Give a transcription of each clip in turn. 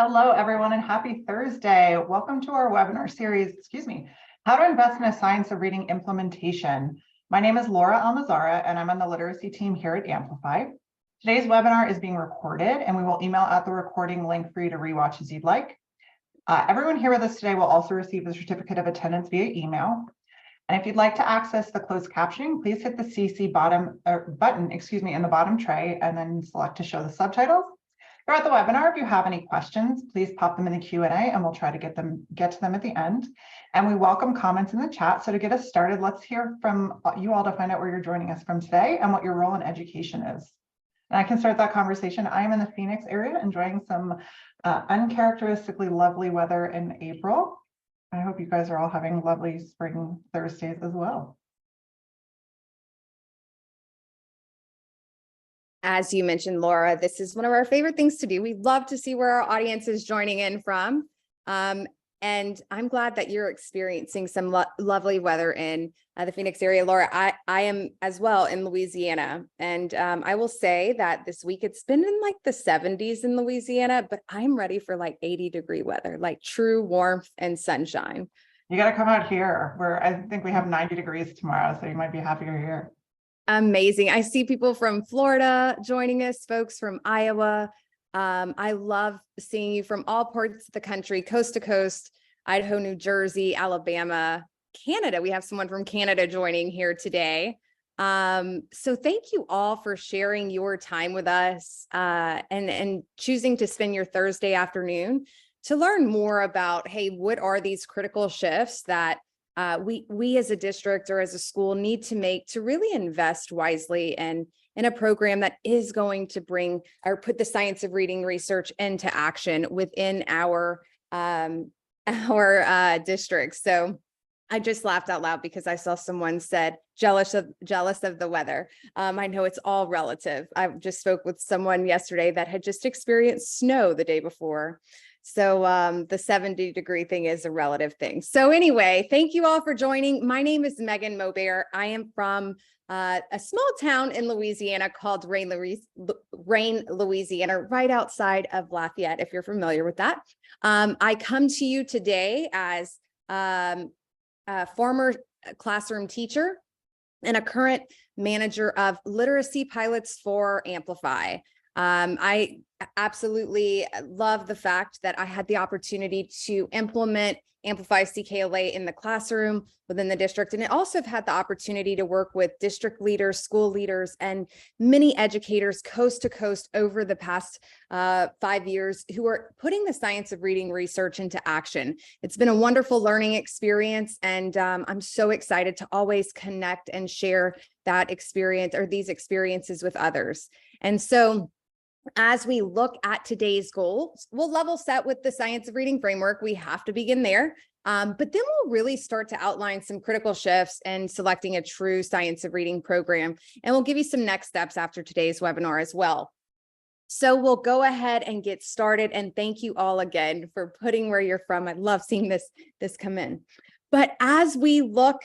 Hello, everyone, and happy Thursday. Welcome to our webinar series, How to Invest in a Science of Reading Implementation. My name is Laura Almazara, and I'm on the literacy team here at Amplify. Today's webinar is being recorded, and we will email out the recording link for you to rewatch as you'd like. Everyone here with us today will also receive a certificate of attendance via email. And if you'd like to access the closed captioning, please hit the CC button in the bottom tray, and then select to show the subtitles. Throughout the webinar, if you have any questions, please pop them in the Q&A and we'll try to get to them at the end. And we welcome comments in the chat. So to get us started, let's hear from you all to find out where you're joining us from today and what your role in education is. And I can start that conversation. I am in the Phoenix area enjoying some uncharacteristically lovely weather in April. I hope you guys are all having lovely spring Thursdays as well. As you mentioned, Laura, this is one of our favorite things to do. We love to see where our audience is joining in from. And I'm glad that you're experiencing some lovely weather in the Phoenix area. Laura, I am as well in Louisiana. And I will say that this week it's been in like the 70s in Louisiana, but I'm ready for like 80-degree weather, like true warmth and sunshine. You got to come out here where I think we have 90 degrees tomorrow. So you might be happier here. Amazing. I see people from Florida joining us, folks from Iowa. I love seeing you from all parts of the country, coast to coast, Idaho, New Jersey, Alabama, Canada. We have someone from Canada joining here today. So thank you all for sharing your time with us and choosing to spend your Thursday afternoon to learn more about, hey, what are these critical shifts that we as a district or as a school need to make to really invest wisely and in a program that is going to bring or put the science of reading research into action within our district. So I just laughed out loud because I saw someone said jealous of the weather. I know it's all relative. I just spoke with someone yesterday that had just experienced snow the day before. So the 70-degree thing is a relative thing. So anyway, thank you all for joining. My name is Meagan Molbert. I am from a small town in Louisiana called Rain, Louisiana, right outside of Lafayette, if you're familiar with that. I come to you today as a former classroom teacher and a current manager of literacy pilots for Amplify. I absolutely love the fact that I had the opportunity to implement Amplify CKLA in the classroom within the district. And I also have had the opportunity to work with district leaders, school leaders, and many educators coast to coast over the past 5 years who are putting the science of reading research into action. It's been a wonderful learning experience. And I'm so excited to always connect and share that experience or these experiences with others. And so as we look at today's goals, we'll level set with the science of reading framework. We have to begin there, but then we'll really start to outline some critical shifts and selecting a true science of reading program. And we'll give you some next steps after today's webinar as well. So we'll go ahead and get started. And thank you all again for putting where you're from. I love seeing this come in. But as we look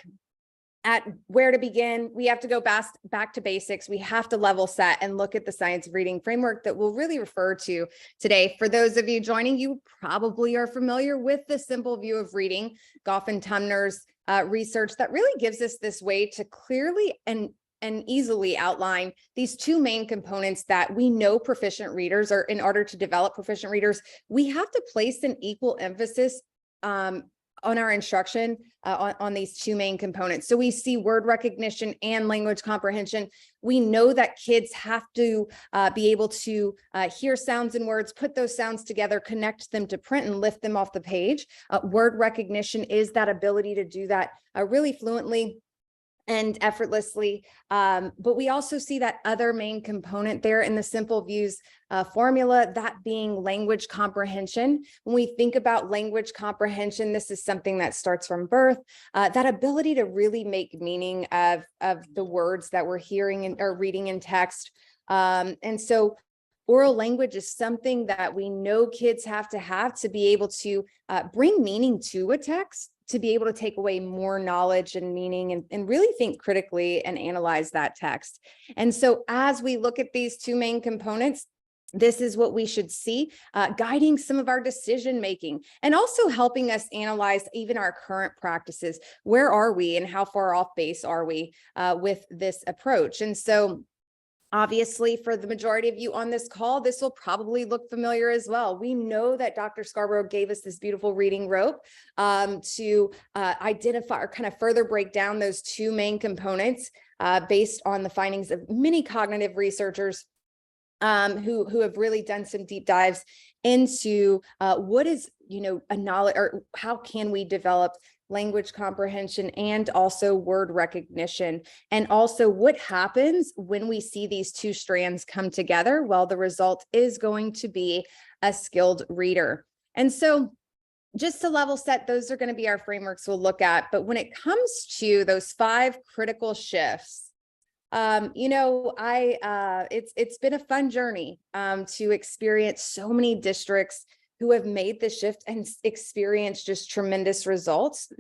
at where to begin, we have to go back to basics. We have to level set and look at the science of reading framework that we'll really refer to today. For those of you joining, you probably are familiar with the simple view of reading, Goff and Tumner's research that really gives us this way to clearly and easily outline these two main components that we know proficient readers, or in order to develop proficient readers, we have to place an equal emphasis on our instruction on these two main components. So we see word recognition and language comprehension. We know that kids have to be able to hear sounds and words, put those sounds together, connect them to print and lift them off the page. Word recognition is that ability to do that really fluently and effortlessly. But we also see that other main component there in the simple views formula, that being language comprehension. When we think about language comprehension, this is something that starts from birth, that ability to really make meaning of the words that we're hearing or reading in text. And so oral language is something that we know kids have to be able to bring meaning to a text, to be able to take away more knowledge and meaning and really think critically and analyze that text. And so as we look at these two main components, This is what we should see, guiding some of our decision making and also helping us analyze even our current practices. Where are we and how far off base are we with this approach? And so obviously, for the majority of you on this call, this will probably look familiar as well. We know that Dr. Scarborough gave us this beautiful reading rope to identify or kind of further break down those two main components based on the findings of many cognitive researchers who have really done some deep dives into what is, a knowledge, or how can we develop language comprehension and also word recognition, and also what happens when we see these two strands come together. Well, the result is going to be a skilled reader. And so just to level set, those are going to be our frameworks we'll look at. But when it comes to those 5 critical shifts, it's been a fun journey to experience so many districts who have made the shift and experienced just tremendous results,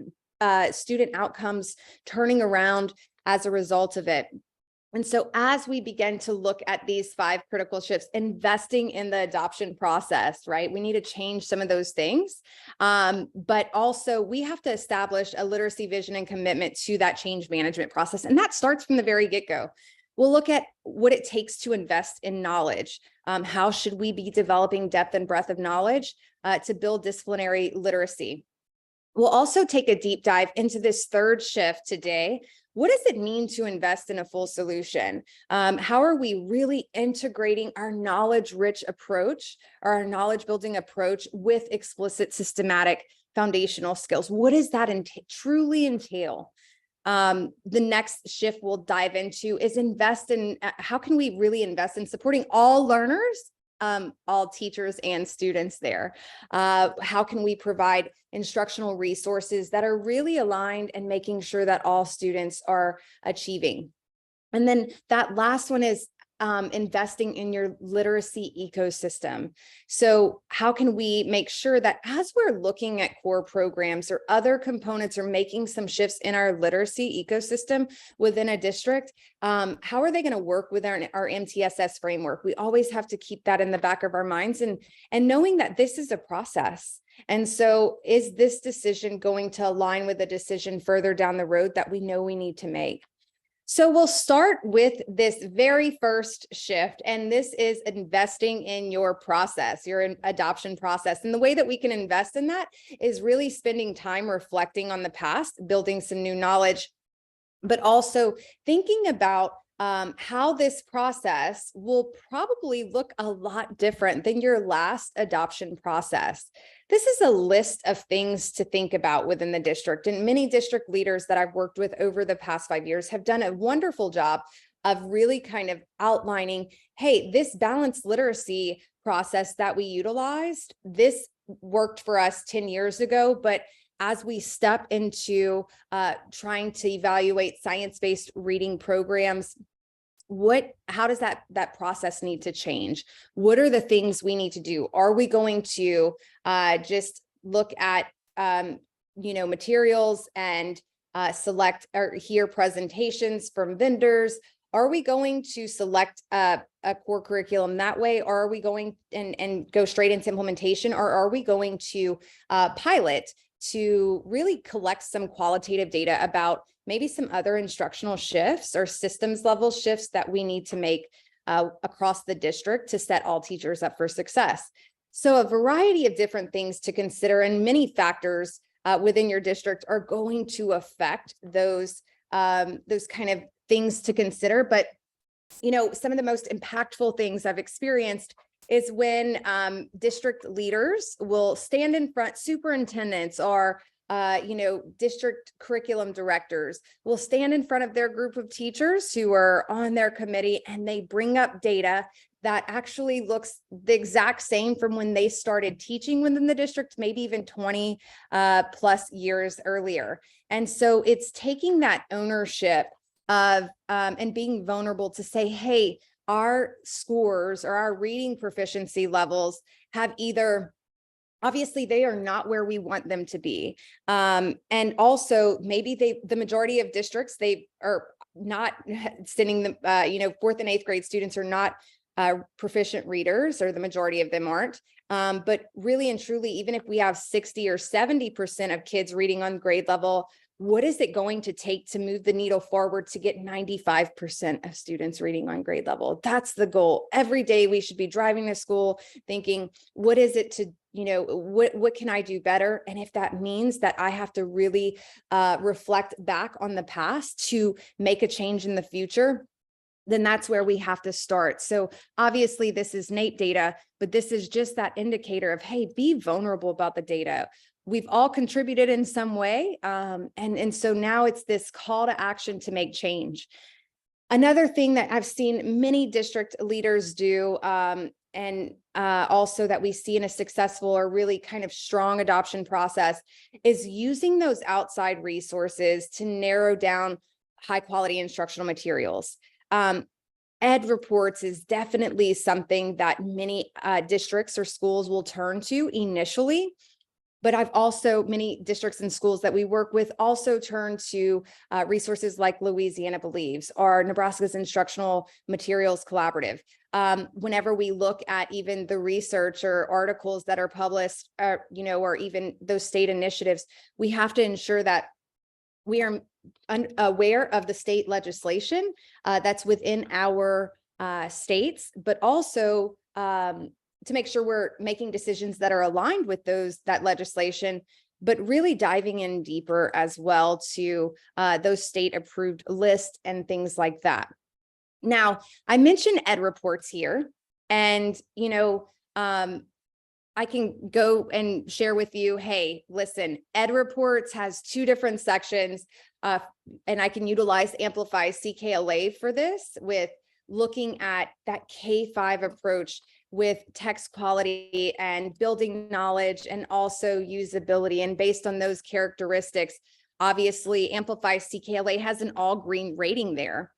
student outcomes turning around as a result of it. And so as we begin to look at these 5 critical shifts, investing in the adoption process, right? We need to change some of those things. But also we have to establish a literacy vision and commitment to that change management process. And that starts from the very get-go. We'll look at what it takes to invest in knowledge. How should we be developing depth and breadth of knowledge to build disciplinary literacy? We'll also take a deep dive into this 3rd shift today. What does it mean to invest in a full solution? How are we really integrating our knowledge-rich approach or our knowledge-building approach with explicit systematic foundational skills? What does that truly entail? The next shift we'll dive into is how can we really invest in supporting all learners, all teachers and students there? How can we provide instructional resources that are really aligned and making sure that all students are achieving? And then that last one is investing in your literacy ecosystem. So how can we make sure that as we're looking at core programs or other components or making some shifts in our literacy ecosystem within a district, how are they going to work with our MTSS framework? We always have to keep that in the back of our minds and knowing that this is a process. And so is this decision going to align with a decision further down the road that we know we need to make? So we'll start with this very first shift, and this is investing in your process, your adoption process. And the way that we can invest in that is really spending time reflecting on the past, building some new knowledge, but also thinking about how this process will probably look a lot different than your last adoption process. This is a list of things to think about within the district, and many district leaders that I've worked with over the past 5 years have done a wonderful job of really kind of outlining, hey, this balanced literacy process that we utilized, this worked for us 10 years ago, but as we step into trying to evaluate science-based reading programs, how does that process need to change? What are the things we need to do? Are we going to just look at materials and select or hear presentations from vendors? Are we going to select a core curriculum that way? Or are we going and go straight into implementation? Or are we going to pilot to really collect some qualitative data about maybe some other instructional shifts or systems level shifts that we need to make across the district to set all teachers up for success? So a variety of different things to consider, and many factors within your district are going to affect those kind of things to consider. But some of the most impactful things I've experienced is when district leaders will stand in front, superintendents or district curriculum directors will stand in front of their group of teachers who are on their committee, and they bring up data that actually looks the exact same from when they started teaching within the district, maybe even 20 plus years earlier. And so it's taking that ownership of and being vulnerable to say, hey, our scores or our reading proficiency levels have either, obviously they are not where we want them to be. And also maybe the majority of districts, they are not sending them, 4th and 8th grade students are not proficient readers, or the majority of them aren't. But really and truly, even if we have 60 or 70% of kids reading on grade level, what is it going to take to move the needle forward to get 95% of students reading on grade level? That's the goal. Every day we should be driving to school thinking, what is it to, what can I do better? And if that means that I have to really reflect back on the past to make a change in the future, then that's where we have to start. So obviously this is NAEP data, but this is just that indicator of, hey, be vulnerable about the data. We've all contributed in some way. And so now it's this call to action to make change. Another thing that I've seen many district leaders do, and also that we see in a successful or really kind of strong adoption process, is using those outside resources to narrow down high quality instructional materials. Ed reports is definitely something that many districts or schools will turn to initially. But I've also, many districts and schools that we work with also turn to resources like Louisiana Believes or Nebraska's Instructional Materials Collaborative. Whenever we look at even the research or articles that are published, or even those state initiatives, we have to ensure that we are aware of the state legislation that's within our states, but also to make sure we're making decisions that are aligned with that legislation, but really diving in deeper as well to those state approved lists and things like that. Now, I mentioned Ed reports here, and I can go and share with you, hey, listen, Ed reports has 2 different sections, and I can utilize Amplify CKLA for this, with looking at that K-5 approach with text quality and building knowledge and also usability. And based on those characteristics, obviously Amplify CKLA has an all green rating there.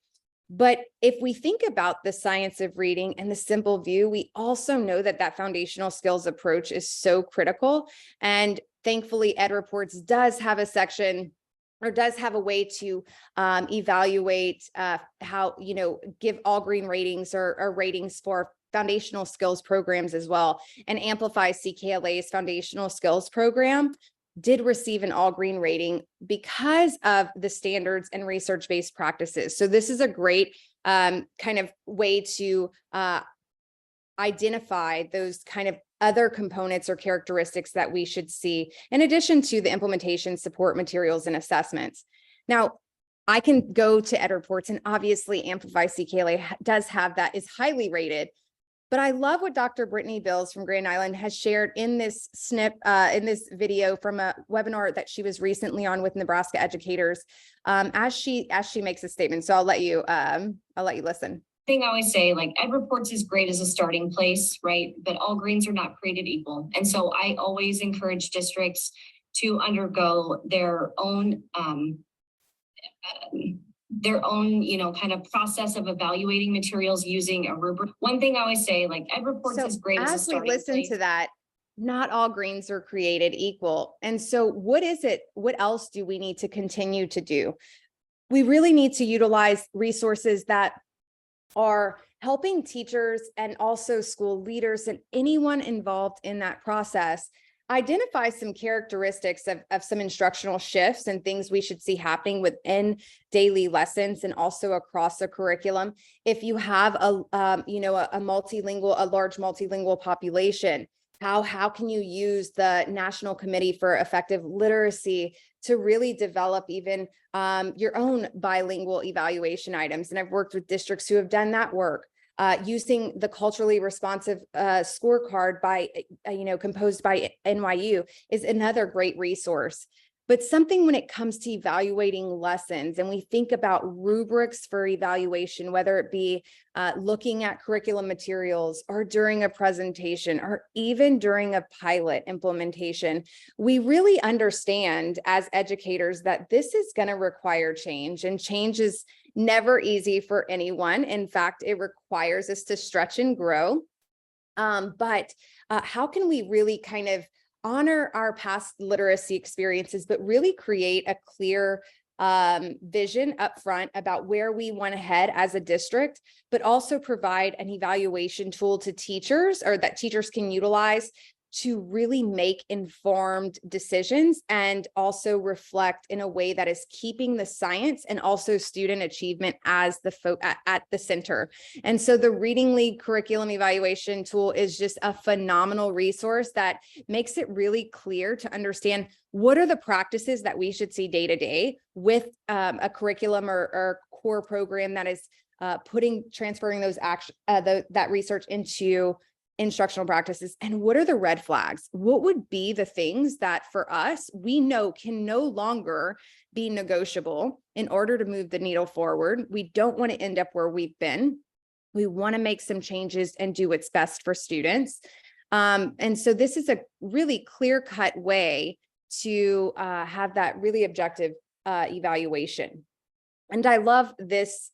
But if we think about the science of reading and the simple view, we also know that that foundational skills approach is so critical. And thankfully, Ed Reports does have a section, or does have a way to evaluate how, give all green ratings or ratings for foundational skills programs as well. And Amplify CKLA's foundational skills program did receive an all green rating because of the standards and research-based practices. So this is a great kind of way to identify those kind of other components or characteristics that we should see, in addition to the implementation, support materials, and assessments. Now, I can go to Ed Reports, and obviously Amplify CKLA does have that, is highly rated. But I love what Dr. Brittany Bills from Grand Island has shared in this in this video from a webinar that she was recently on with Nebraska educators, as she makes a statement. So I'll let you listen. Thing I always say, like, Ed Reports is great as a starting place, right? But all greens are not created equal. And so I always encourage districts to undergo their own kind of process of evaluating materials using a rubric. One thing I always say, like, Ed Reports is great as a starting place. As we listen to that, not all greens are created equal. And so what else do we need to continue to do? We really need to utilize resources that are helping teachers and also school leaders and anyone involved in that process identify some characteristics of some instructional shifts and things we should see happening within daily lessons and also across the curriculum. If you have a large multilingual population, how can you use the National Committee for Effective Literacy to really develop even your own bilingual evaluation items? And I've worked with districts who have done that work. Using the culturally responsive scorecard composed by NYU is another great resource. But something when it comes to evaluating lessons, and we think about rubrics for evaluation, whether it be looking at curriculum materials or during a presentation or even during a pilot implementation, we really understand as educators that this is going to require change, and change is never easy for anyone. In fact, it requires us to stretch and grow. But how can we really kind of honor our past literacy experiences, but really create a clear vision up front about where we want to head as a district, but also provide an evaluation tool to teachers, or that teachers can utilize to really make informed decisions and also reflect in a way that is keeping the science and also student achievement as at the center. And so the Reading League curriculum evaluation tool is just a phenomenal resource that makes it really clear to understand what are the practices that we should see day to day with a curriculum or core program that is transferring those that research into instructional practices. And what are the red flags? What would be the things that for us, we know can no longer be negotiable in order to move the needle forward? We don't want to end up where we've been. We want to make some changes and do what's best for students. And so this is a really clear-cut way to have that really objective evaluation. And I love this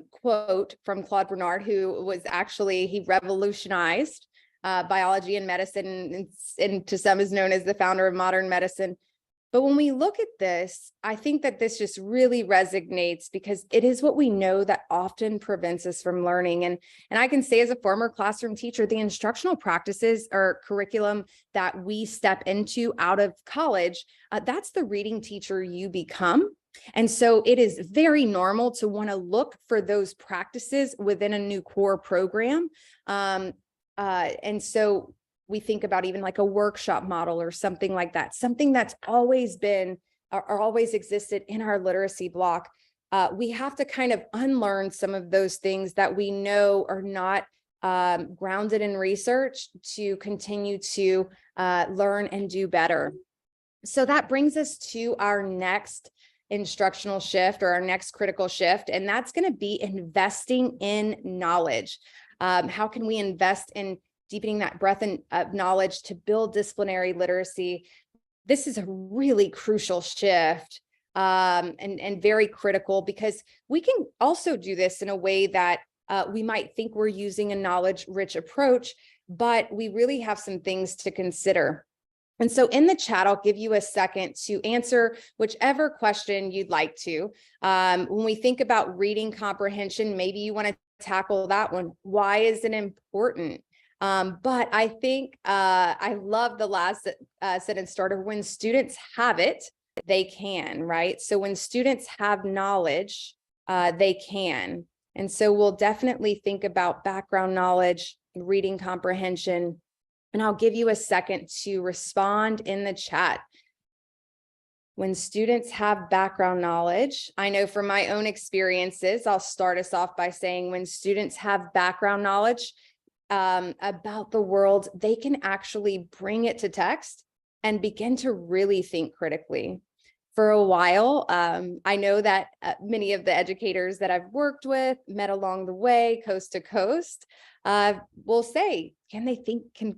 quote from Claude Bernard, who was he revolutionized biology and medicine, and to some is known as the founder of modern medicine. But when we look at this, I think that this just really resonates because it is what we know that often prevents us from learning. And I can say as a former classroom teacher, the instructional practices or curriculum that we step into out of college, that's the reading teacher you become. And so it is very normal to want to look for those practices within a new core program. And so we think about even like a workshop model or something like that, something that's always been or always existed in our literacy block. We have to kind of unlearn some of those things that we know are not grounded in research to continue to learn and do better. So that brings us to our next instructional shift, or our next critical shift, and that's going to be investing in knowledge. How can we invest in deepening that breadth of knowledge to build disciplinary literacy? This is a really crucial shift and very critical, because we can also do this in a way that we might think we're using a knowledge-rich approach, but we really have some things to consider. And so in the chat, I'll give you a second to answer whichever question you'd like to. When we think about reading comprehension, maybe you want to tackle that one. Why is it important? But I think I love the last sentence starter. When students have it, they can, right? So when students have knowledge, they can. And so we'll definitely think about background knowledge, reading comprehension, and I'll give you a second to respond in the chat. When students have background knowledge, I know from my own experiences, I'll start us off by saying when students have background knowledge about the world, they can actually bring it to text and begin to really think critically. For a while, I know that many of the educators that I've worked with, met along the way, coast to coast, will say, can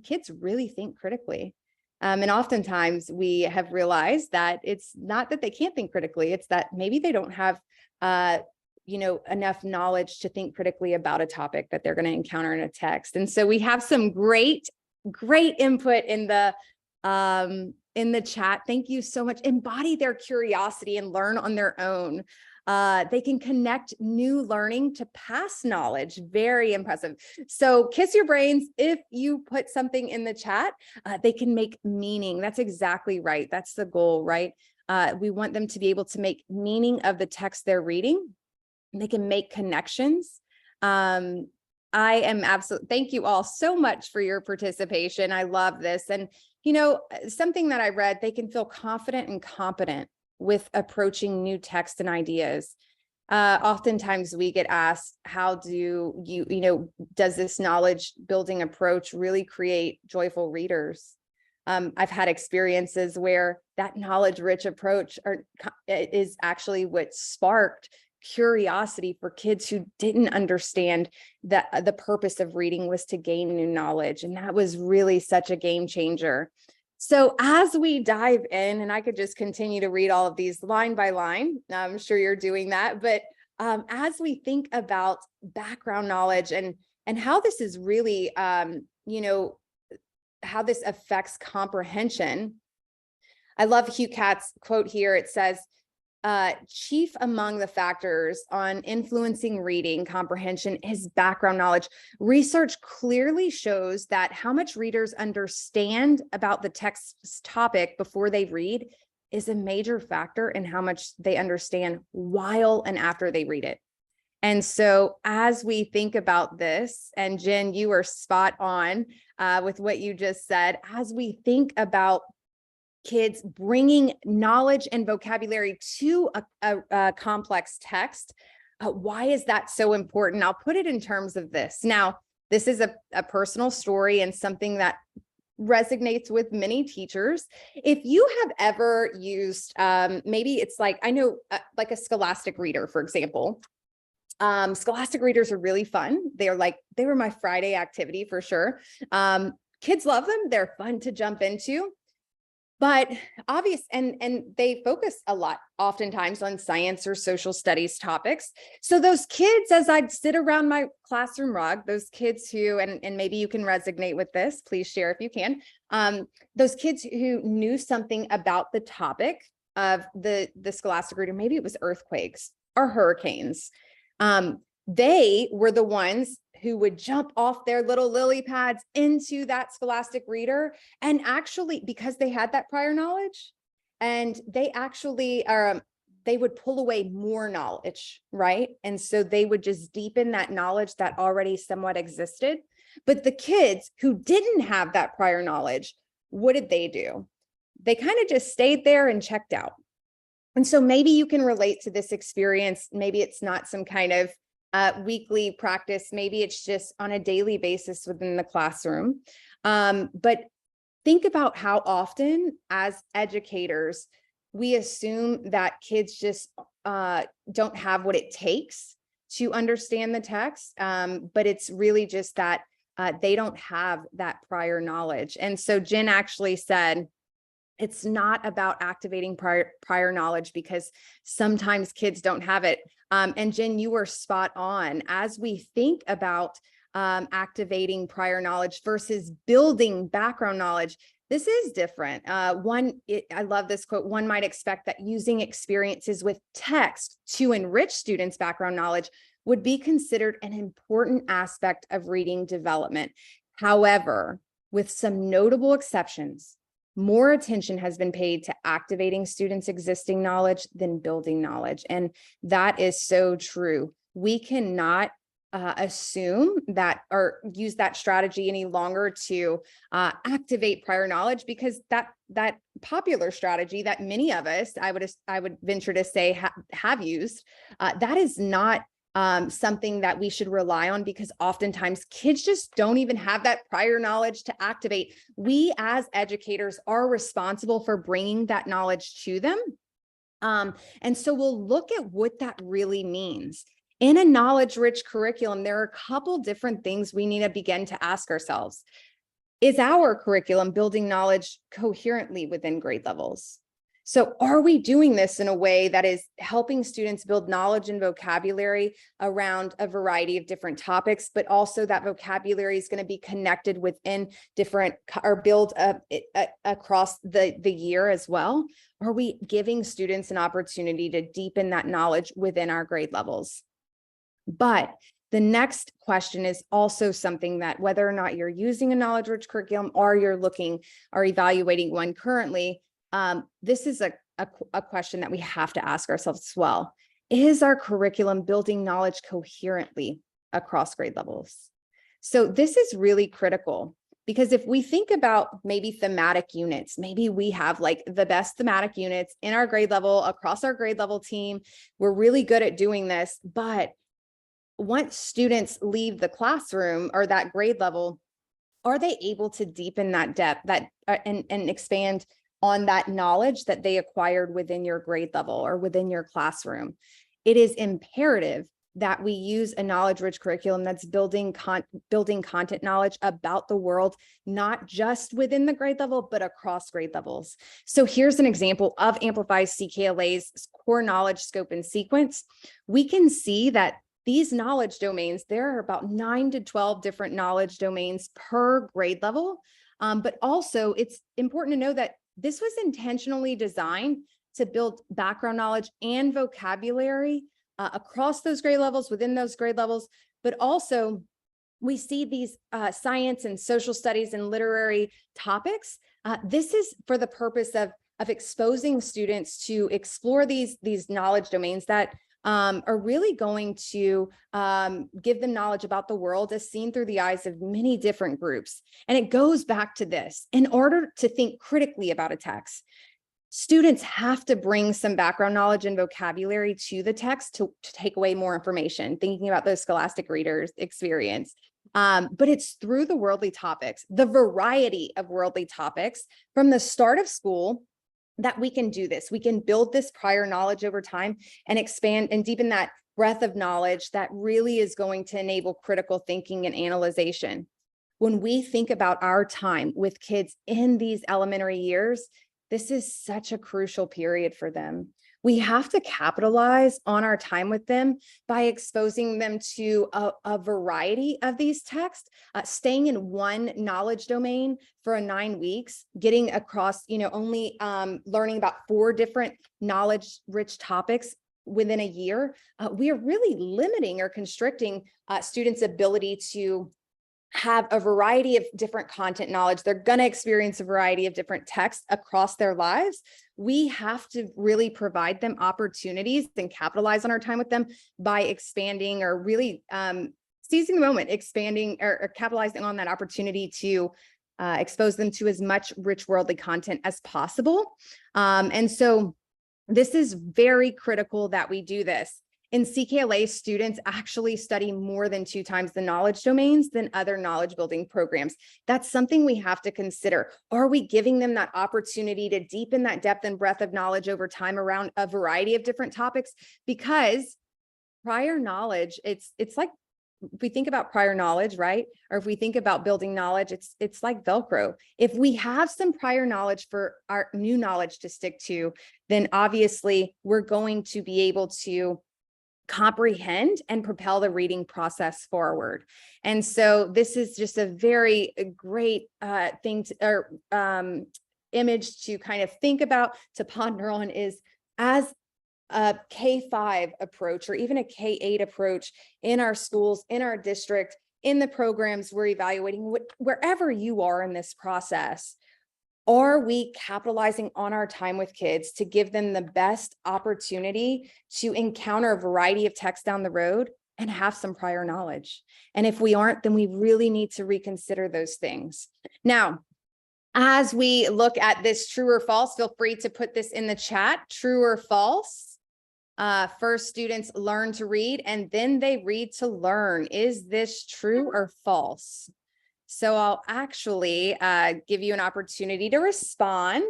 kids really think critically? And oftentimes we have realized that it's not that they can't think critically, it's that maybe they don't have enough knowledge to think critically about a topic that they're going to encounter in a text. And so we have some great input in the chat. Thank you so much. Embody their curiosity and learn on their own. They can connect new learning to past knowledge. Very impressive. So kiss your brains. If you put something in the chat, they can make meaning. That's exactly right. That's the goal, right? We want them to be able to make meaning of the text they're reading. They can make connections. I am absolutely, thank you all so much for your participation. I love this. And, something that I read, they can feel confident and competent with approaching new text and ideas. Oftentimes we get asked, how do does this knowledge building approach really create joyful readers? I've had experiences where that knowledge-rich approach is actually what sparked curiosity for kids who didn't understand that the purpose of reading was to gain new knowledge. And that was really such a game changer. So as we dive in, and I could just continue to read all of these line by line, I'm sure you're doing that, but as we think about background knowledge and how this is really, how this affects comprehension, I love Hugh Catt's quote here. It says, chief among the factors on influencing reading comprehension is background knowledge. Research clearly shows that how much readers understand about the text's topic before they read is a major factor in how much they understand while and after they read it. And so as we think about this, and Jen, you are spot on with what you just said, as we think about kids bringing knowledge and vocabulary to a complex text, why is that so important? I'll put it in terms of this. Now, this is a personal story and something that resonates with many teachers. If you have ever used, maybe it's like, I know like a Scholastic Reader, for example. Scholastic Readers are really fun. They were my Friday activity for sure. Kids love them. They're fun to jump into. But obvious, and they focus a lot, oftentimes on science or social studies topics. So those kids, as I'd sit around my classroom rug, those kids who, and maybe you can resonate with this, please share if you can, those kids who knew something about the topic of the Scholastic Reader, maybe it was earthquakes or hurricanes. They were the ones who would jump off their little lily pads into that Scholastic Reader, and actually, because they had that prior knowledge, and they actually they would pull away more knowledge, right? And so they would just deepen that knowledge that already somewhat existed. But the kids who didn't have that prior knowledge, what did they do? They kind of just stayed there and checked out. And so maybe you can relate to this experience. Maybe it's not some kind of weekly practice. Maybe it's just on a daily basis within the classroom. But think about how often as educators, we assume that kids just don't have what it takes to understand the text. But it's really just that they don't have that prior knowledge. And so Jen actually said, it's not about activating prior knowledge because sometimes kids don't have it. And Jen, you were spot on. As we think about activating prior knowledge versus building background knowledge, this is different. I love this quote, one might expect that using experiences with text to enrich students' background knowledge would be considered an important aspect of reading development. However, with some notable exceptions, more attention has been paid to activating students' existing knowledge than building knowledge. And that is so true. We cannot assume that or use that strategy any longer to activate prior knowledge, because that popular strategy that many of us, I would venture to say, have used, that is not something that we should rely on, because oftentimes kids just don't even have that prior knowledge to activate. We as educators are responsible for bringing that knowledge to them. And so we'll look at what that really means. In a knowledge-rich curriculum, there are a couple different things we need to begin to ask ourselves. Is our curriculum building knowledge coherently within grade levels? So are we doing this in a way that is helping students build knowledge and vocabulary around a variety of different topics, but also that vocabulary is going to be connected within different or build across the year as well? Are we giving students an opportunity to deepen that knowledge within our grade levels? But the next question is also something that, whether or not you're using a knowledge-rich curriculum or you're looking or evaluating one currently, this is a question that we have to ask ourselves as well. Is our curriculum building knowledge coherently across grade levels? So this is really critical, because if we think about maybe thematic units, maybe we have like the best thematic units in our grade level, across our grade level team. We're really good at doing this, but once students leave the classroom or that grade level, are they able to deepen that depth and expand on that knowledge that they acquired within your grade level or within your classroom? It is imperative that we use a knowledge-rich curriculum that's building content knowledge about the world, not just within the grade level, but across grade levels. So here's an example of Amplify's CKLA's core knowledge scope and sequence. We can see that these knowledge domains, there are about 9 to 12 different knowledge domains per grade level. But also it's important to know that this was intentionally designed to build background knowledge and vocabulary across those grade levels, within those grade levels, but also we see these science and social studies and literary topics. This is for the purpose of exposing students to explore these knowledge domains that are really going to give them knowledge about the world as seen through the eyes of many different groups. And it goes back to this: in order to think critically about a text, students have to bring some background knowledge and vocabulary to the text to take away more information, thinking about the scholastic reader's experience. But it's through the worldly topics, the variety of worldly topics from the start of school, that we can do this. We can build this prior knowledge over time and expand and deepen that breadth of knowledge that really is going to enable critical thinking and analyzation. When we think about our time with kids in these elementary years, this is such a crucial period for them. We have to capitalize on our time with them by exposing them to a variety of these texts, staying in one knowledge domain for 9 weeks, getting across, only learning about 4 different knowledge-rich topics within a year. We are really limiting or constricting students' ability to have a variety of different content knowledge. They're going to experience a variety of different texts across their lives. We have to really provide them opportunities and capitalize on our time with them by expanding or really seizing the moment, expanding or capitalizing on that opportunity to expose them to as much rich worldly content as possible. And so this is very critical that we do this. In CKLA, students actually study more than 2 times the knowledge domains than other knowledge building programs. That's something we have to consider. Are we giving them that opportunity to deepen that depth and breadth of knowledge over time around a variety of different topics? Because prior knowledge, it's like, if we think about prior knowledge, right? Or if we think about building knowledge, it's like Velcro. If we have some prior knowledge for our new knowledge to stick to, then obviously we're going to be able to comprehend and propel the reading process forward. And so this is just a very great thing to, or image to kind of think about, to ponder on, is as a K-5 approach or even a K-8 approach in our schools, in our district, in the programs we're evaluating, wherever you are in this process. Are we capitalizing on our time with kids to give them the best opportunity to encounter a variety of texts down the road and have some prior knowledge? And if we aren't, then we really need to reconsider those things. Now, as we look at this true or false, feel free to put this in the chat, true or false. First, students learn to read and then they read to learn. Is this true or false? So I'll actually give you an opportunity to respond.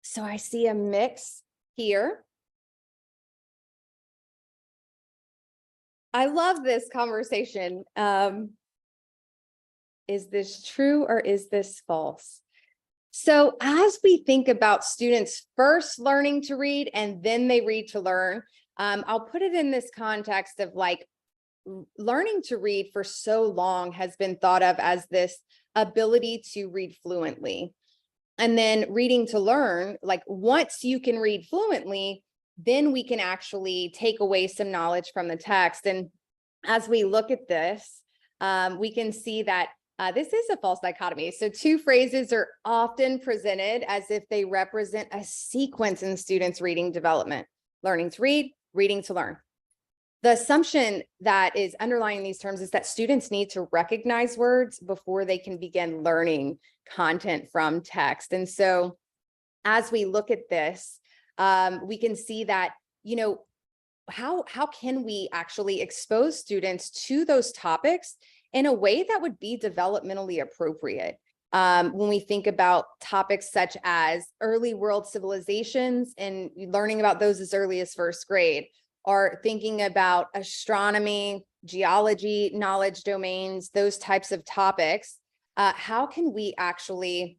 So I see a mix here. I love this conversation. Is this true or is this false? So as we think about students first learning to read and then they read to learn, I'll put it in this context of like, learning to read for so long has been thought of as this ability to read fluently. And then reading to learn, like once you can read fluently, then we can actually take away some knowledge from the text. And as we look at this, we can see that this is a false dichotomy. So 2 phrases are often presented as if they represent a sequence in students' reading development: learning to read, reading to learn. The assumption that is underlying these terms is that students need to recognize words before they can begin learning content from text. And so as we look at this, we can see that, how can we actually expose students to those topics in a way that would be developmentally appropriate? When we think about topics such as early world civilizations and learning about those as early as 1st grade, or thinking about astronomy, geology, knowledge domains, those types of topics, how can we actually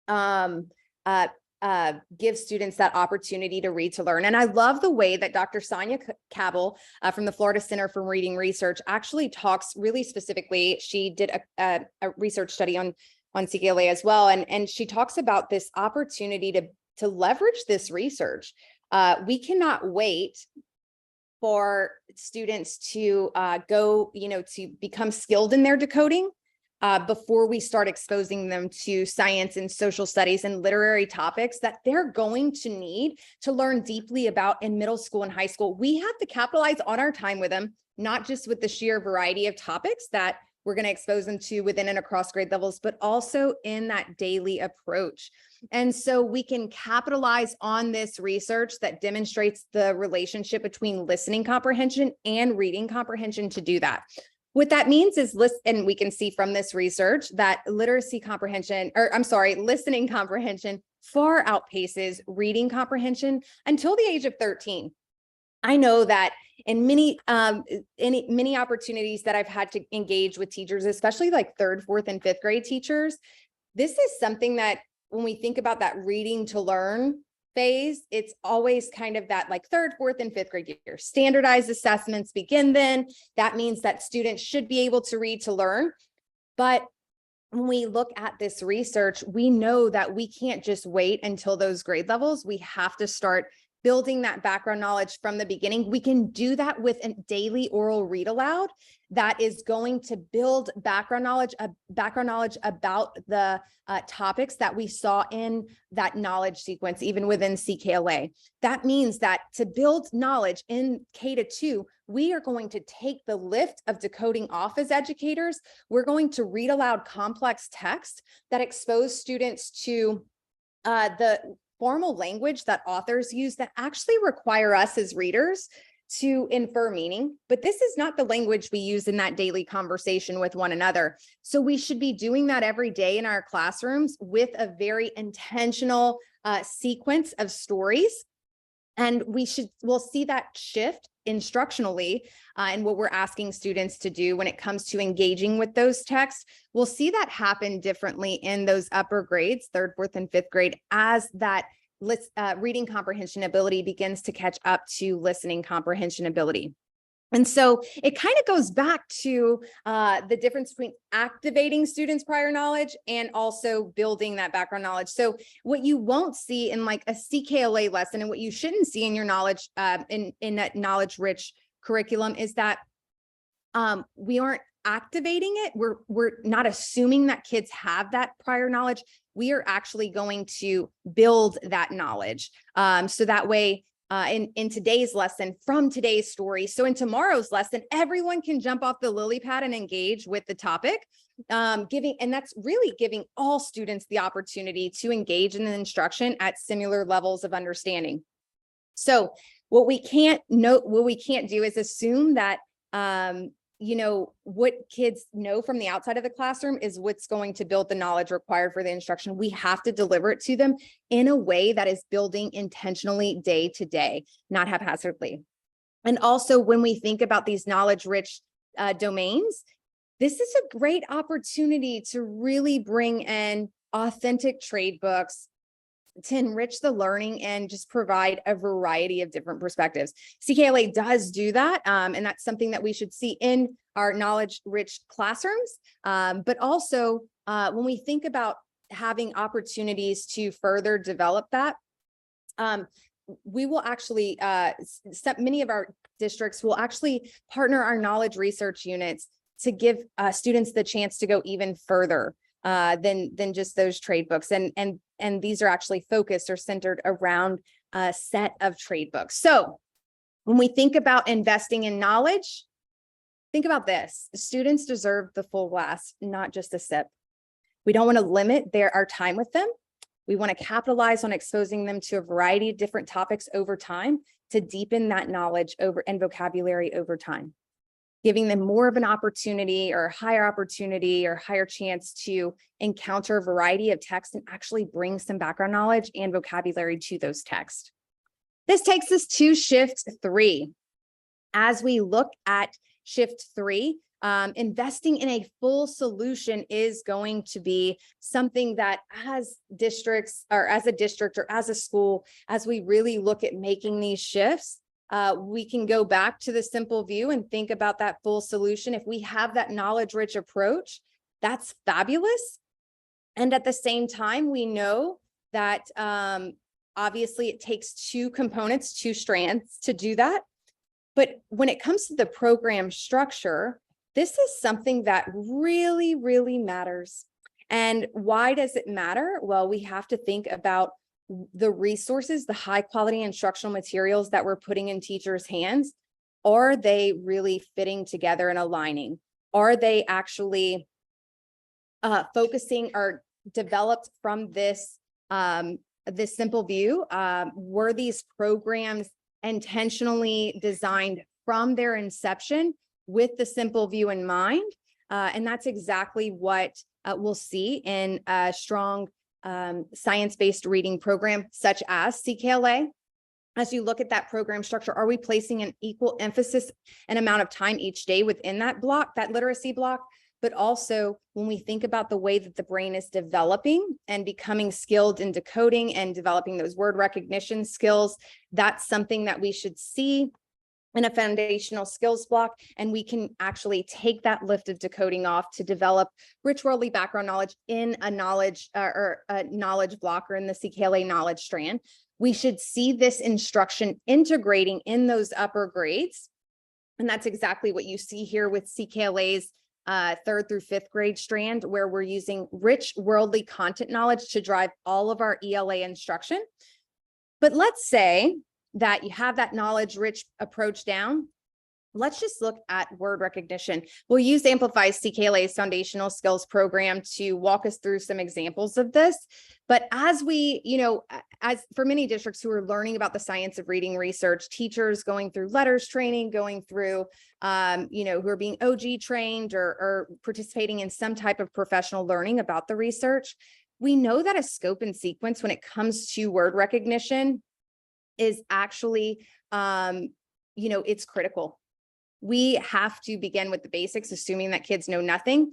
give students that opportunity to read to learn? And I love the way that Dr. Sonia Cabell from the Florida Center for Reading Research actually talks really specifically. She did a research study on on CKLA as well. And she talks about this opportunity to leverage this research. We cannot wait for students to go, to become skilled in their decoding before we start exposing them to science and social studies and literary topics that they're going to need to learn deeply about in middle school and high school. We have to capitalize on our time with them, not just with the sheer variety of topics that we're going to expose them to within and across grade levels, but also in that daily approach. And so we can capitalize on this research that demonstrates the relationship between listening comprehension and reading comprehension to do that. What that means is and we can see from this research that listening comprehension far outpaces reading comprehension until the age of 13. I know that in many opportunities that I've had to engage with teachers, especially like 3rd, 4th, and 5th grade teachers, this is something that when we think about that reading to learn phase, it's always kind of that like 3rd, 4th, and 5th grade year. Standardized assessments begin then. That means that students should be able to read to learn. But when we look at this research, we know that we can't just wait until those grade levels. We have to start building that background knowledge from the beginning. We can do that with a daily oral read aloud that is going to build background knowledge about the topics that we saw in that knowledge sequence, even within CKLA. That means that to build knowledge in K-2, we are going to take the lift of decoding off as educators. We're going to read aloud complex text that expose students to the formal language that authors use that actually require us as readers to infer meaning, but this is not the language we use in that daily conversation with one another. So we should be doing that every day in our classrooms with a very intentional sequence of stories. And we'll see that shift instructionally and what we're asking students to do when it comes to engaging with those texts. We'll see that happen differently in those upper grades, 3rd, 4th, and 5th grade, as that reading comprehension ability begins to catch up to listening comprehension ability. And so it kind of goes back to the difference between activating students' prior knowledge and also building that background knowledge. So what you won't see in like a CKLA lesson, and what you shouldn't see in your knowledge, in that knowledge-rich curriculum, is that we aren't activating it. We're not assuming that kids have that prior knowledge. We are actually going to build that knowledge. So that way, in today's lesson, from today's story, so in tomorrow's lesson, everyone can jump off the lily pad and engage with the topic, and that's really giving all students the opportunity to engage in the instruction at similar levels of understanding. So what we can't do is assume that what kids know from the outside of the classroom is what's going to build the knowledge required for the instruction. We have to deliver it to them in a way that is building intentionally day to day, not haphazardly. And also, when we think about these knowledge-rich domains, this is a great opportunity to really bring in authentic trade books, to enrich the learning and just provide a variety of different perspectives. CKLA does do that, and that's something that we should see in our knowledge-rich classrooms. But also, when we think about having opportunities to further develop that, we will actually, many of our districts will actually partner our knowledge research units to give students the chance to go even further than just those trade books. And these are actually focused or centered around a set of trade books. So when we think about investing in knowledge, think about this. Students deserve the full glass, not just a sip. We don't want to limit our time with them. We want to capitalize on exposing them to a variety of different topics over time to deepen that knowledge and vocabulary over time, giving them more of an opportunity or higher chance to encounter a variety of texts and actually bring some background knowledge and vocabulary to those texts. This takes us to shift 3. As we look at shift 3, investing in a full solution is going to be something that as districts or as a district or as a school, as we really look at making these shifts, we can go back to the simple view and think about that full solution. If we have that knowledge-rich approach, that's fabulous. And at the same time, we know that obviously it takes two components, two strands to do that. But when it comes to the program structure, this is something that really, really matters. And why does it matter? Well, we have to think about the resources, the high quality instructional materials that we're putting in teachers' hands. Are they really fitting together and aligning? Are they actually focusing or developed from this simple view? Were these programs intentionally designed from their inception with the simple view in mind? And that's exactly what we'll see in a strong science-based reading program such as CKLA. As you look at that program structure, are we placing an equal emphasis and amount of time each day within that block, that literacy block? But also when we think about the way that the brain is developing and becoming skilled in decoding and developing those word recognition skills, that's something that we should see in a foundational skills block. And we can actually take that lift of decoding off to develop rich worldly background knowledge in a knowledge or a knowledge block, or in the CKLA knowledge strand. We should see this instruction integrating in those upper grades. And that's exactly what you see here with CKLA's 3rd through 5th grade strand, where we're using rich worldly content knowledge to drive all of our ELA instruction. But let's say that you have that knowledge rich approach down. Let's just look at word recognition. We'll use Amplify's CKLA's foundational skills program to walk us through some examples of this. But as we, as for many districts who are learning about the science of reading research, teachers going through letters training, going through, who are being OG trained or participating in some type of professional learning about the research, we know that a scope and sequence when it comes to word recognition is actually, it's critical. We have to begin with the basics, assuming that kids know nothing,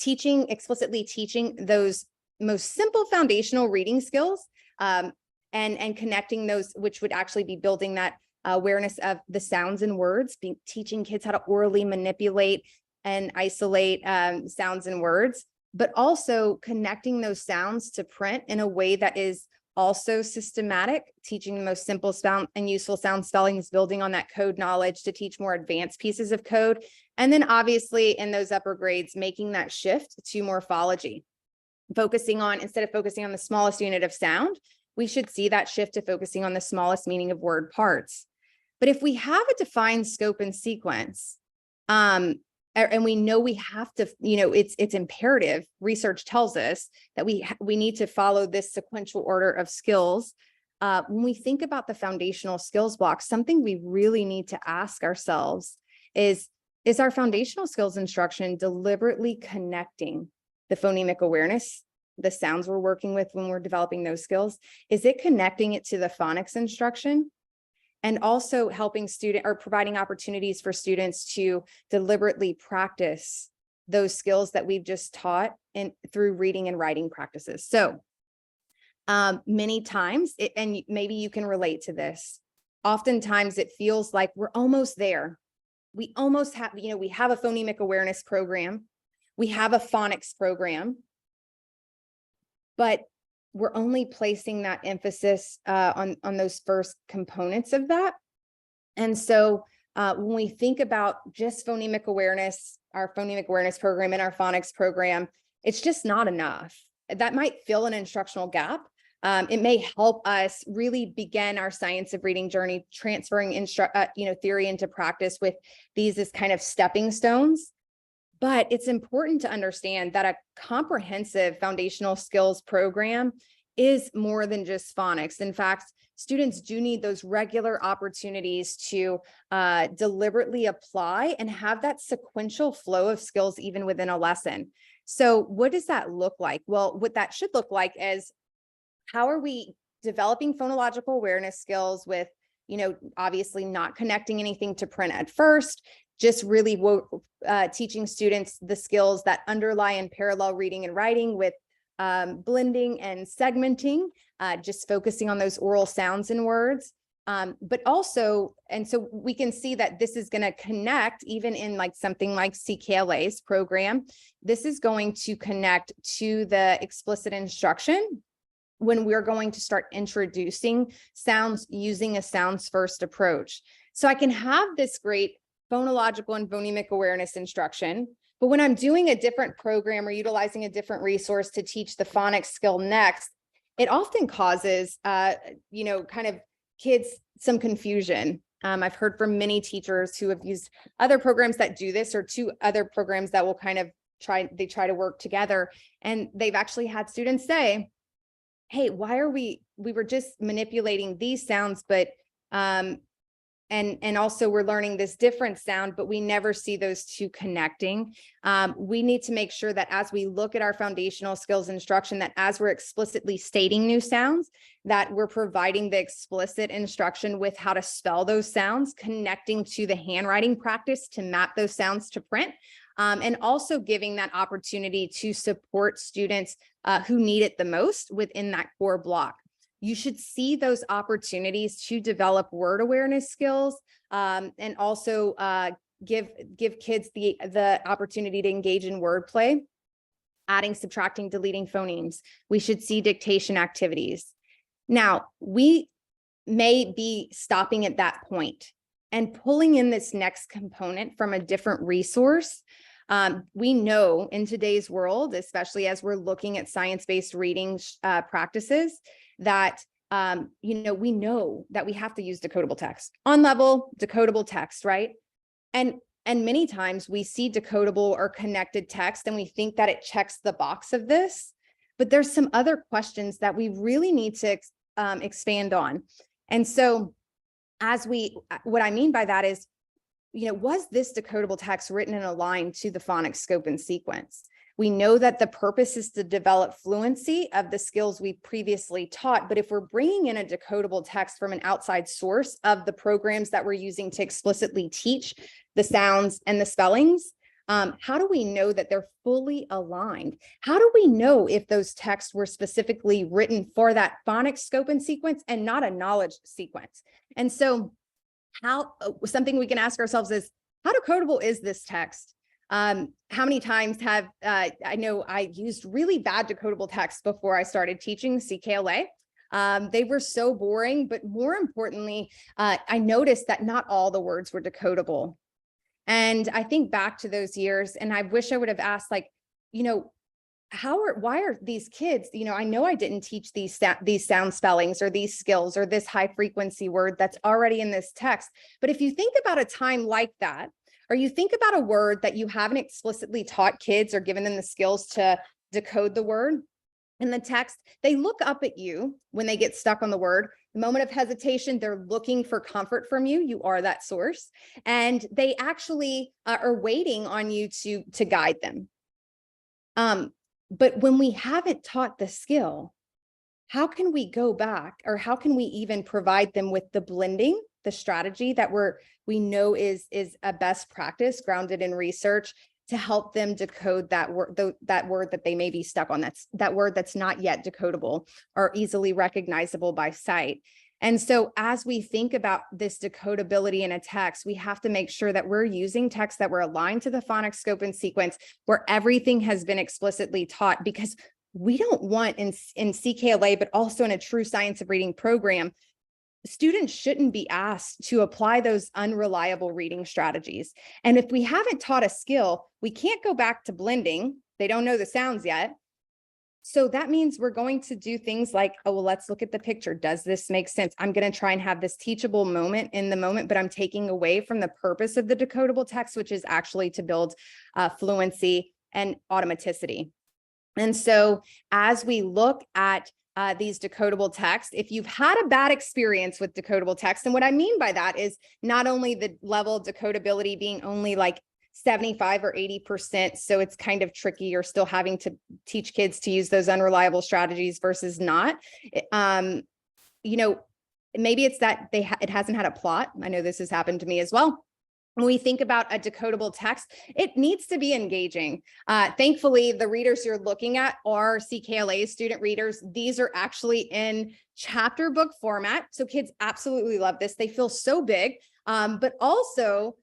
explicitly teaching those most simple foundational reading skills, and connecting those, which would actually be building that awareness of the sounds and words, teaching kids how to orally manipulate and isolate sounds and words, but also connecting those sounds to print in a way that is also systematic, teaching the most simple sound and useful sound spellings, building on that code knowledge to teach more advanced pieces of code. And then obviously in those upper grades, making that shift to morphology, instead of focusing on the smallest unit of sound, we should see that shift to focusing on the smallest meaning of word parts. But if we have a defined scope and sequence, and we know we have to, it's imperative. Research tells us that we need to follow this sequential order of skills. When we think about the foundational skills block, something we really need to ask ourselves is our foundational skills instruction deliberately connecting the phonemic awareness, the sounds we're working with when we're developing those skills? Is it connecting it to the phonics instruction? And also helping providing opportunities for students to deliberately practice those skills that we've just taught through reading and writing practices. So many times, and maybe you can relate to this, oftentimes it feels like we're almost there. We almost have, we have a phonemic awareness program, we have a phonics program, but we're only placing that emphasis on those first components of that. And so when we think about just phonemic awareness, our phonemic awareness program and our phonics program, it's just not enough. That might fill an instructional gap. It may help us really begin our science of reading journey, transferring theory into practice with these as kind of stepping stones. But it's important to understand that a comprehensive foundational skills program is more than just phonics. In fact, students do need those regular opportunities to deliberately apply and have that sequential flow of skills even within a lesson. So what does that look like? Well, what that should look like is, how are we developing phonological awareness skills with, obviously not connecting anything to print at first, just really teaching students the skills that underlie and parallel reading and writing with blending and segmenting, just focusing on those oral sounds and words. But also, and so we can see that this is going to connect even in like something like CKLA's program. This is going to connect to the explicit instruction when we're going to start introducing sounds using a sounds first approach. So I can have this great phonological and phonemic awareness instruction, but when I'm doing a different program or utilizing a different resource to teach the phonics skill next, it often causes, kind of kids some confusion. I've heard from many teachers who have used other programs that do this, or two other programs that will kind of try to work together. And they've actually had students say, hey, why are we were just manipulating these sounds, but and also we're learning this different sound, but we never see those two connecting. We need to make sure that as we look at our foundational skills instruction, that as we're explicitly stating new sounds, that we're providing the explicit instruction with how to spell those sounds, connecting to the handwriting practice to map those sounds to print, and also giving that opportunity to support students who need it the most within that core block. You should see those opportunities to develop word awareness skills, and also give kids the opportunity to engage in wordplay, adding, subtracting, deleting phonemes. We should see dictation activities. Now, we may be stopping at that point and pulling in this next component from a different resource. We know in today's world, especially as we're looking at science-based reading practices, that we know that we have to use decodable text, on level decodable text, right? And many times we see decodable or connected text and we think that it checks the box of this, but there's some other questions that we really need to expand on. And so what I mean by that is, was this decodable text written in a line to the phonics scope and sequence? We know that the purpose is to develop fluency of the skills we previously taught, but if we're bringing in a decodable text from an outside source of the programs that we're using to explicitly teach the sounds and the spellings, how do we know that they're fully aligned? How do we know if those texts were specifically written for that phonics scope and sequence and not a knowledge sequence? And so something we can ask ourselves is, how decodable is this text? How many times have, I know I used really bad decodable texts before I started teaching CKLA. They were so boring, but more importantly, I noticed that not all the words were decodable. And I think back to those years, and I wish I would have asked, why are these kids, I know I didn't teach these sound spellings or these skills or this high frequency word that's already in this text. But if you think about a time like that, or you think about a word that you haven't explicitly taught kids or given them the skills to decode the word in the text, they look up at you when they get stuck on the word. The moment of hesitation, they're looking for comfort from you. You are that source. And they actually are waiting on you to guide them. But when we haven't taught the skill, how can we go back, or how can we even provide them with the blending, the strategy that we know is a best practice grounded in research to help them decode that word that they may be stuck on, that word that's not yet decodable or easily recognizable by sight. And so as we think about this decodability in a text, we have to make sure that we're using text that were aligned to the phonics scope and sequence, where everything has been explicitly taught, because we don't want in CKLA, but also in a true science of reading program, students shouldn't be asked to apply those unreliable reading strategies. And if we haven't taught a skill, we can't go back to blending. They don't know the sounds yet. So that means we're going to do things like, oh, well, let's look at the picture. Does this make sense? I'm going to try and have this teachable moment in the moment, but I'm taking away from the purpose of the decodable text, which is actually to build fluency and automaticity. And so as we look at these decodable texts, if you've had a bad experience with decodable text, and what I mean by that is not only the level of decodability being only like 75 or 80%, so it's kind of tricky, you're still having to teach kids to use those unreliable strategies versus not, maybe it's that it hasn't had a plot. I know this has happened to me as well. When we think about a decodable text, it needs to be engaging. Thankfully, the readers you're looking at are CKLA student readers. These are actually in chapter book format. So kids absolutely love this. They feel so big, but also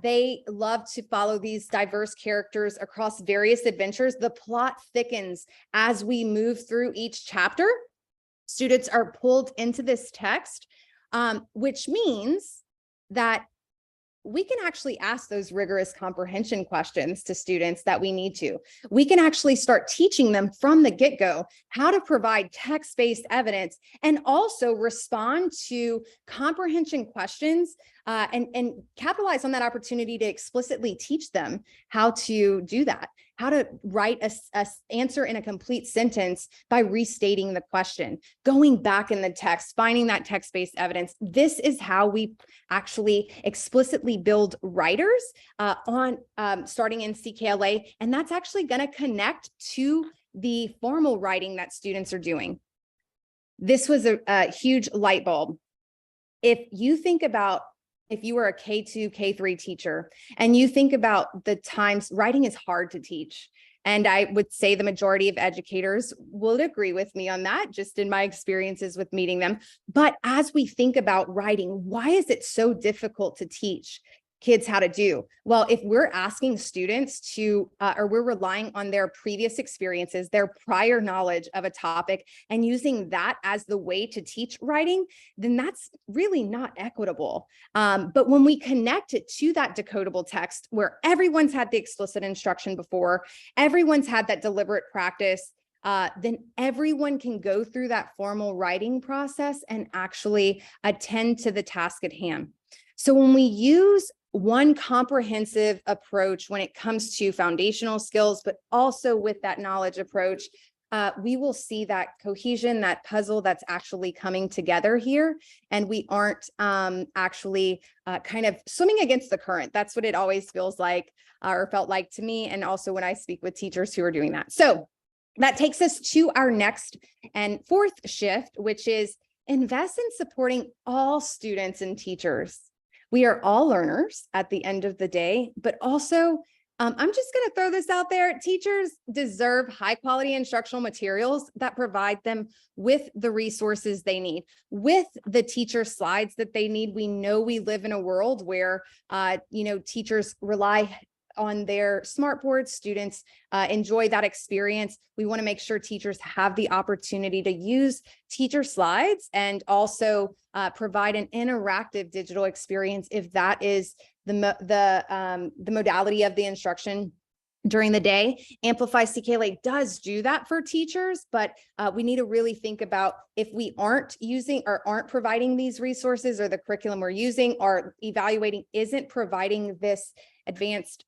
they love to follow these diverse characters across various adventures. The plot thickens as we move through each chapter. Students are pulled into this text, which means that we can actually ask those rigorous comprehension questions to students that we need to. We can actually start teaching them from the get-go how to provide text-based evidence and also respond to comprehension questions and capitalize on that opportunity to explicitly teach them how to do that, how to write a answer in a complete sentence by restating the question, going back in the text, finding that text-based evidence. This is how we actually explicitly build writers starting in CKLA, and that's actually going to connect to the formal writing that students are doing. This was a huge light bulb. If you think about if you were a K2, K3 teacher, and you think about the times writing is hard to teach. And I would say the majority of educators would agree with me on that, just in my experiences with meeting them. But as we think about writing, why is it so difficult to teach kids how to do? Well, if we're asking students to, or we're relying on their previous experiences, their prior knowledge of a topic, and using that as the way to teach writing, then that's really not equitable. But when we connect it to that decodable text where everyone's had the explicit instruction before, everyone's had that deliberate practice, then everyone can go through that formal writing process and actually attend to the task at hand. So when we use one comprehensive approach when it comes to foundational skills, but also with that knowledge approach, we will see that cohesion, that puzzle that's actually coming together here. And we aren't actually kind of swimming against the current. That's what it always feels like or felt like to me. And also when I speak with teachers who are doing that. So that takes us to our next and fourth shift, which is invest in supporting all students and teachers. We are all learners at the end of the day, but also, I'm just going to throw this out there. Teachers deserve high quality instructional materials that provide them with the resources they need, with the teacher slides that they need. We know we live in a world where, teachers rely on their smart boards, students enjoy that experience. We want to make sure teachers have the opportunity to use teacher slides and also provide an interactive digital experience if that is the modality of the instruction during the day. Amplify CKLA does do that for teachers, but we need to really think about if we aren't using or aren't providing these resources, or the curriculum we're using or evaluating isn't providing this advanced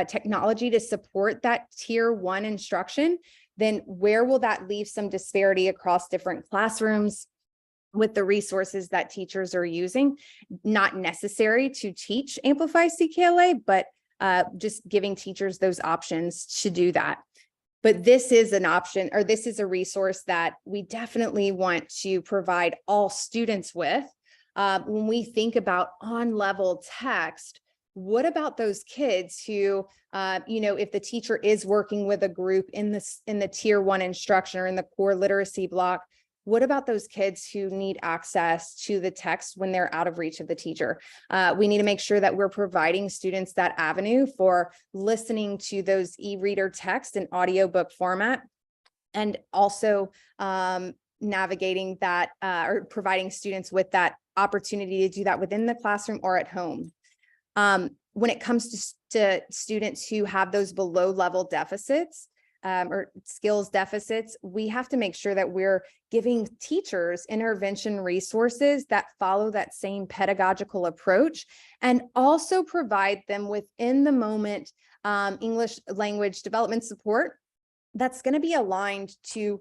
technology to support that tier 1 instruction, then where will that leave some disparity across different classrooms with the resources that teachers are using? Not necessary to teach Amplify CKLA, but just giving teachers those options to do that. But this is an option, or this is a resource that we definitely want to provide all students with. When we think about on-level text, what about those kids who, if the teacher is working with a group in the tier 1 instruction or in the core literacy block, what about those kids who need access to the text when they're out of reach of the teacher? We need to make sure that we're providing students that avenue for listening to those e-reader text and audiobook format, and also navigating that or providing students with that opportunity to do that within the classroom or at home. When it comes to students who have those below level deficits, or skills deficits, we have to make sure that we're giving teachers intervention resources that follow that same pedagogical approach, and also provide them within the moment English language development support that's going to be aligned to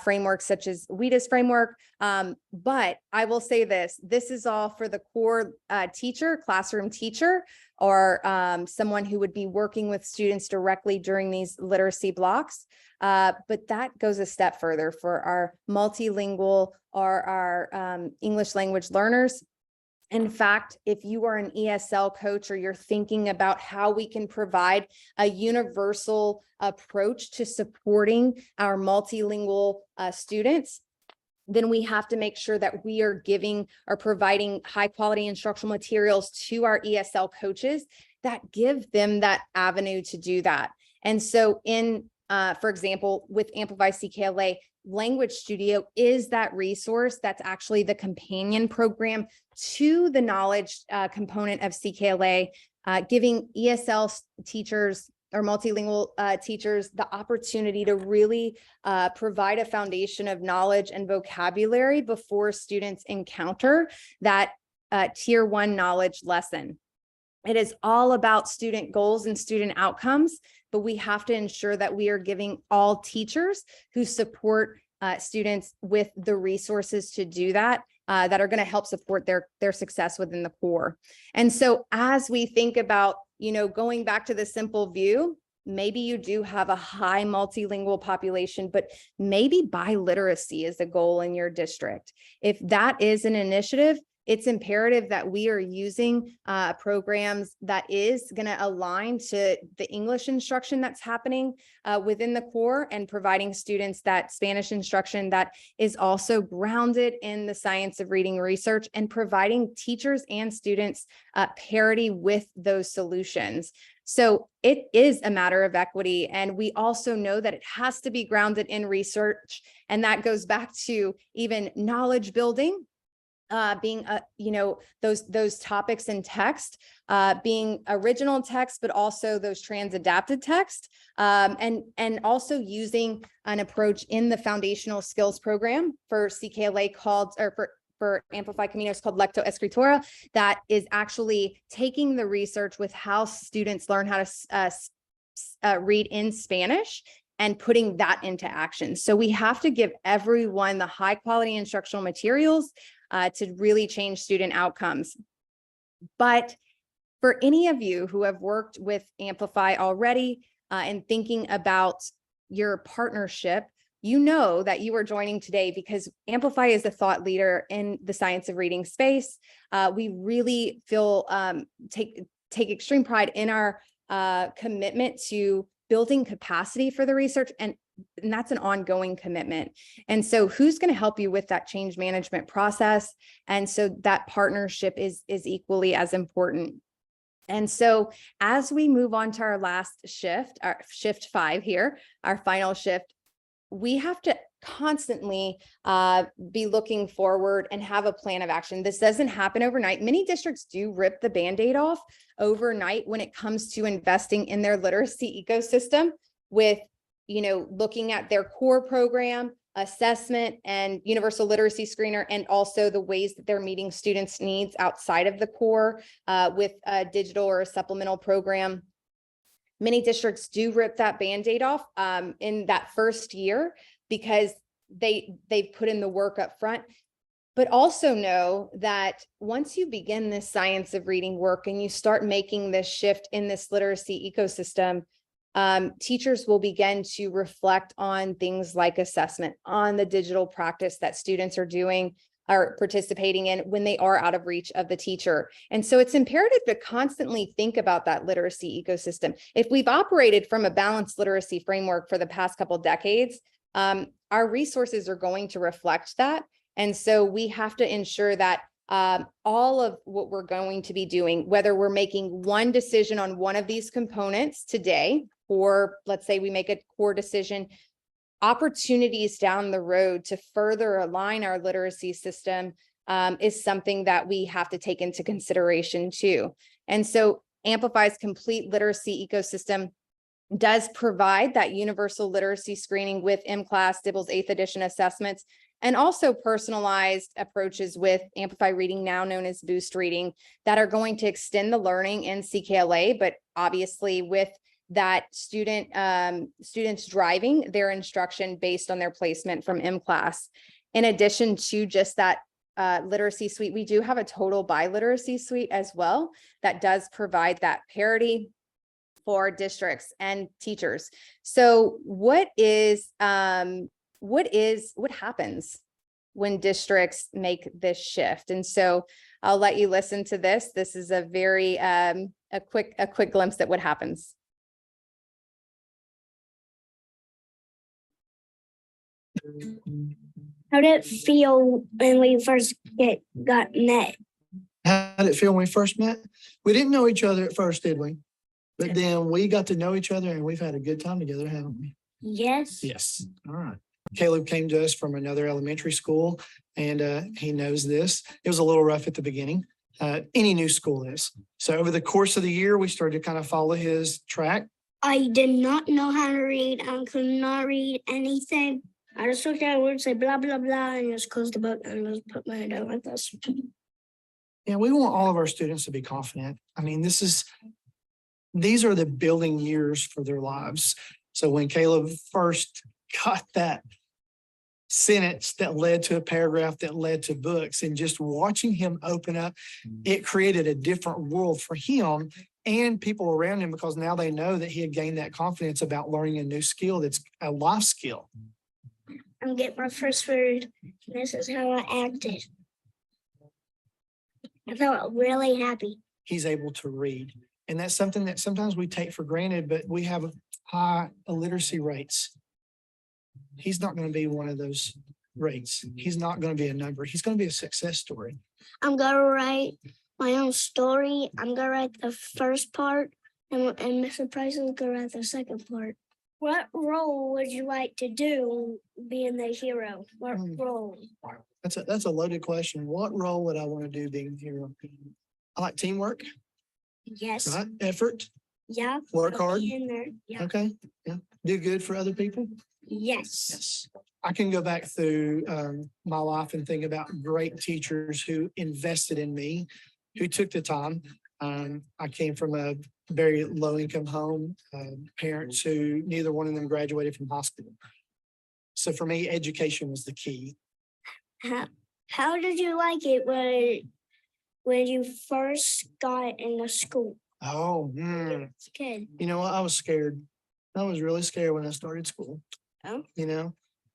frameworks such as WIDA's framework. But I will say this is all for the core teacher, classroom teacher, or someone who would be working with students directly during these literacy blocks. But that goes a step further for our multilingual or our English language learners. In fact, if you are an ESL coach or you're thinking about how we can provide a universal approach to supporting our multilingual students, then we have to make sure that we are giving or providing high quality instructional materials to our ESL coaches that give them that avenue to do that. And so for example, with Amplify CKLA, Language Studio is that resource that's actually the companion program to the knowledge component of CKLA, giving ESL teachers or multilingual teachers the opportunity to really provide a foundation of knowledge and vocabulary before students encounter that tier 1 knowledge lesson. It is all about student goals and student outcomes, but we have to ensure that we are giving all teachers who support students with the resources to do that, that are going to help support their success within the core. And so as we think about, going back to the simple view, maybe you do have a high multilingual population, but maybe biliteracy is a goal in your district. If that is an initiative, it's imperative that we are using programs that is going to align to the English instruction that's happening within the core, and providing students that Spanish instruction that is also grounded in the science of reading research, and providing teachers and students parity with those solutions. So it is a matter of equity. And we also know that it has to be grounded in research. And that goes back to even knowledge building. Being, those topics in text, being original text, but also those trans-adapted text, and also using an approach in the foundational skills program for CKLA for Amplify Caminos called Lecto Escritora, that is actually taking the research with how students learn how to read in Spanish and putting that into action. So we have to give everyone the high quality instructional materials to really change student outcomes. But for any of you who have worked with Amplify already and thinking about your partnership, you know that you are joining today because Amplify is a thought leader in the science of reading space. We really feel take extreme pride in our commitment to building capacity for the research, and that's an ongoing commitment. And so who's going to help you with that change management process? And so that partnership is equally as important. And so as we move on to our last shift, our shift 5 here, our final shift, we have to constantly be looking forward and have a plan of action. This doesn't happen overnight. Many districts do rip the Band-Aid off overnight when it comes to investing in their literacy ecosystem with, looking at their core program, assessment, and universal literacy screener, and also the ways that they're meeting students' needs outside of the core with a digital or a supplemental program. Many districts do rip that Band-Aid off in that first year because they've put in the work up front. But also know that once you begin this science of reading work and you start making this shift in this literacy ecosystem, teachers will begin to reflect on things like assessment, on the digital practice that students are doing or participating in when they are out of reach of the teacher. And so it's imperative to constantly think about that literacy ecosystem. If we've operated from a balanced literacy framework for the past couple of decades, our resources are going to reflect that. And so we have to ensure that all of what we're going to be doing, whether we're making one decision on one of these components today, or let's say we make a core decision, opportunities down the road to further align our literacy system is something that we have to take into consideration too. And so Amplify's complete literacy ecosystem does provide that universal literacy screening with M-Class, Dibble's 8th edition assessments, and also personalized approaches with Amplify Reading, now known as Boost Reading, that are going to extend the learning in CKLA, but obviously with that students driving their instruction based on their placement from M-Class. In addition to just that literacy suite, we do have a total biliteracy suite as well that does provide that parity for districts and teachers. So what happens when districts make this shift? And so I'll let you listen to this. This is a very, a quick glimpse at what happens. How did it feel when we first got met? How did it feel when we first met? We didn't know each other at first, did we? But then we got to know each other and we've had a good time together, haven't we? Yes. Yes. All right. Caleb came to us from another elementary school and he knows this. It was a little rough at the beginning. Any new school is. So over the course of the year, we started to kind of follow his track. I did not know how to read. I could not read anything. I just looked at words, say blah, blah, blah, and just closed the book and just put my head down like this. Yeah, we want all of our students to be confident. I mean, these are the building years for their lives. So when Caleb first got that sentence that led to a paragraph that led to books, and just watching him open up, it created a different world for him and people around him, because now they know that he had gained that confidence about learning a new skill that's a life skill. I'm getting my first word. This is how I acted. I felt really happy. He's able to read. And that's something that sometimes we take for granted, but we have high illiteracy rates. He's not going to be one of those rates. He's not going to be a number. He's going to be a success story. I'm going to write my own story. I'm going to write the first part, and Mr. Price is going to write the second part. What role would you like to do being the hero? What role? That's a loaded question. What role would I want to do being a hero? I like teamwork, Yes. right? Effort, Yeah. work hard. In there. Yeah. Okay. Yeah. Do good for other people. Yes. Yes. I can go back through my life and think about great teachers who invested in me, who took the time. I came from a very low income home, parents who neither one of them graduated from high school. So for me, education was the key. How did you like it when you first got into school? Oh, As a kid. you know what? I was scared. I was really scared when I started school. Oh. You know,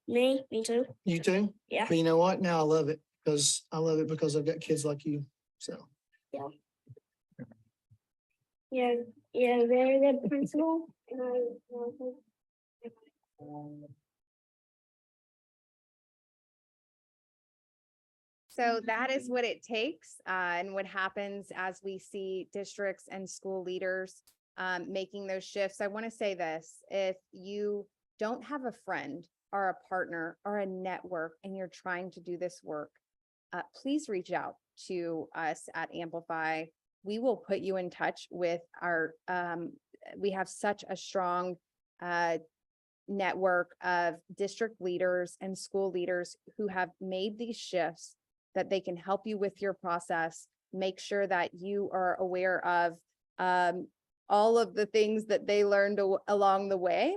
Me too. you too? Yeah. But you know what? Now I love it because I've got kids like you. So. Yeah, very good principal. So that is what it takes and what happens as we see districts and school leaders making those shifts. I want to say this: if you don't have a friend or a partner or a network and you're trying to do this work, please reach out to us at Amplify. We will put you in touch with our, we have such a strong network of district leaders and school leaders who have made these shifts that they can help you with your process, make sure that you are aware of all of the things that they learned along the way.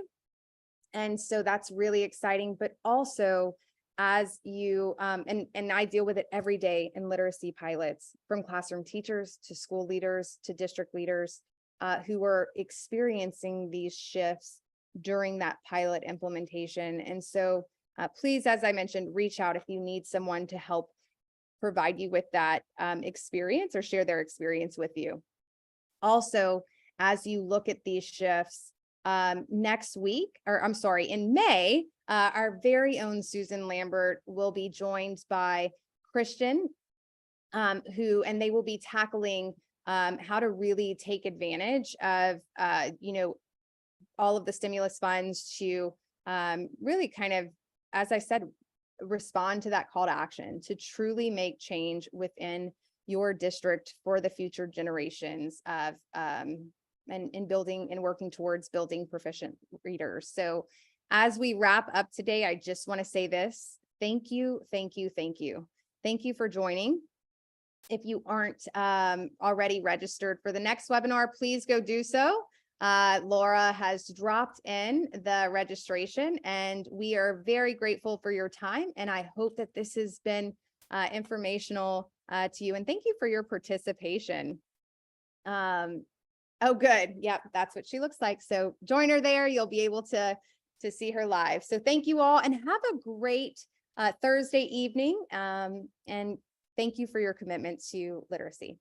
And so that's really exciting, but also as you, and I deal with it every day in literacy pilots, from classroom teachers to school leaders to district leaders who are experiencing these shifts during that pilot implementation. And so please, as I mentioned, reach out if you need someone to help provide you with that experience or share their experience with you. Also, as you look at these shifts, next week, or I'm sorry, in May, our very own Susan Lambert will be joined by Christian, and they will be tackling how to really take advantage of, all of the stimulus funds to really kind of, as I said, respond to that call to action to truly make change within your district for the future generations of and building and working towards building proficient readers. So as we wrap up today, I just want to say this: thank you, thank you, thank you. Thank you for joining. If you aren't already registered for the next webinar, please go do so. Laura has dropped in the registration, and we are very grateful for your time. And I hope that this has been informational to you. And thank you for your participation. Oh, good. Yep, that's what she looks like. So join her there. You'll be able to see her live. So thank you all, and have a great Thursday evening. And Thank you for your commitment to literacy.